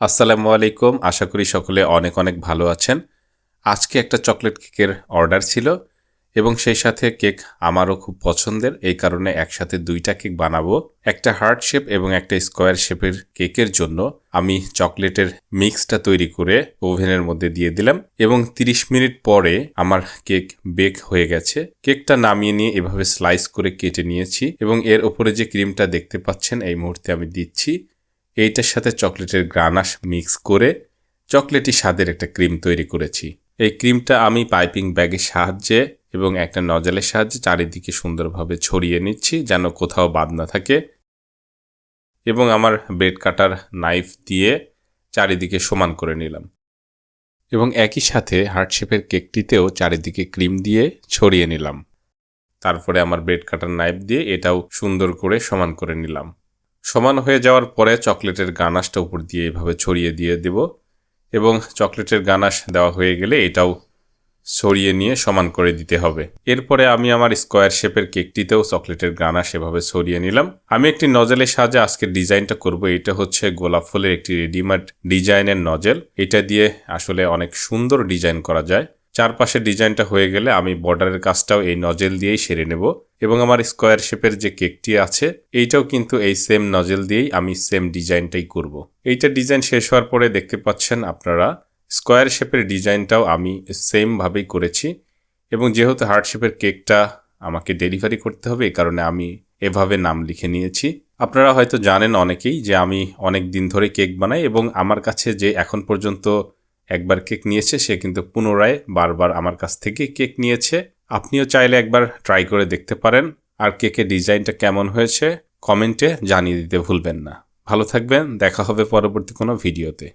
আসসালামু আলাইকুম। আশা করি সকলে অনেক অনেক ভালো আছেন। আজকে একটা চকলেট কেকের অর্ডার ছিল এবং সেই সাথে কেক আমারও খুব পছন্দের, এই কারণে একসাথে দুইটা কেক বানাবো। একটা হার্ট শেপ এবং একটা স্কোয়ার শেপের কেকের জন্য আমি চকলেটের মিক্সটা তৈরি করে ওভেনের মধ্যে দিয়ে দিলাম এবং 30 মিনিট পরে আমার কেক বেক হয়ে গেছে। কেকটা নামিয়ে নিয়ে এভাবে স্লাইস করে কেটে নিয়েছি এবং এর ওপরে যে ক্রিমটা দেখতে পাচ্ছেন এই মুহূর্তে আমি দিচ্ছি। এইটার সাথে চকলেটের গানাশ মিক্স করে চকলেটি স্বাদের একটা ক্রিম তৈরি করেছি। এই ক্রিমটা আমি পাইপিং ব্যাগের সাহায্যে এবং একটা নজলের সাহায্যে চারিদিকে সুন্দরভাবে ছড়িয়ে নিচ্ছি যেন কোথাও বাদ না থাকে, এবং আমার ব্রেড কাটার নাইফ দিয়ে চারিদিকে সমান করে নিলাম এবং একই সাথে হার্ট শেপের কেকটিতেও চারিদিকে ক্রিম দিয়ে ছড়িয়ে নিলাম। তারপরে আমার ব্রেড কাটার নাইফ দিয়ে এটাও সুন্দর করে সমান করে নিলাম। সমান হয়ে যাওয়ার পরে চকলেটের গানাশটা উপর দিয়ে এভাবে ছড়িয়ে দিয়ে দেব এবং চকলেটের গানাশ দেওয়া হয়ে গেলে এটাও ছড়িয়ে নিয়ে সমান করে দিতে হবে। এরপরে আমি আমার স্কোয়ার শেপের কেকটিতেও চকলেটের গানাশ এভাবে ছড়িয়ে নিলাম। আমি একটি নজলের সাহায্যে আজকে ডিজাইনটা করব। এটা হচ্ছে গোলাপ ফুলের একটি রেডিমেড ডিজাইনের নজল। এটা দিয়ে আসলে অনেক সুন্দর ডিজাইন করা যায়। চারপাশে ডিজাইনটা হয়ে গেলে আমি বর্ডারের কাজটাও এই নজেল দিয়েই সেরে নেব এবং আমার স্কোয়ার শেপের যে কেকটি আছে এইটাও কিন্তু এই সেম নজেল দিয়েই আমি সেম ডিজাইনটাই করব। এইটা ডিজাইন শেষ হওয়ার পরে দেখতে পাচ্ছেন আপনারা স্কোয়ার শেপের ডিজাইনটাও আমি সেম ভাবেই করেছি এবং যেহেতু হার্ট শেপের কেকটা আমাকে ডেলিভারি করতে হবে এই কারণে আমি এভাবে নাম লিখে নিয়েছি। আপনারা হয়তো জানেন অনেকেই যে আমি অনেক দিন ধরে কেক বানাই এবং আমার কাছে যে এখন পর্যন্ত একবার কেক নিয়েছে সে কিন্তু পুনরায় বারবার আমার কাছ থেকে কেক নিয়েছে। আপনিও চাইলে একবার ট্রাই করে দেখতে পারেন। আর কেকের ডিজাইনটা কেমন হয়েছে কমেন্টে জানিয়ে দিতে ভুলবেন না। ভালো থাকবেন, দেখা হবে পরবর্তী কোনো ভিডিওতে।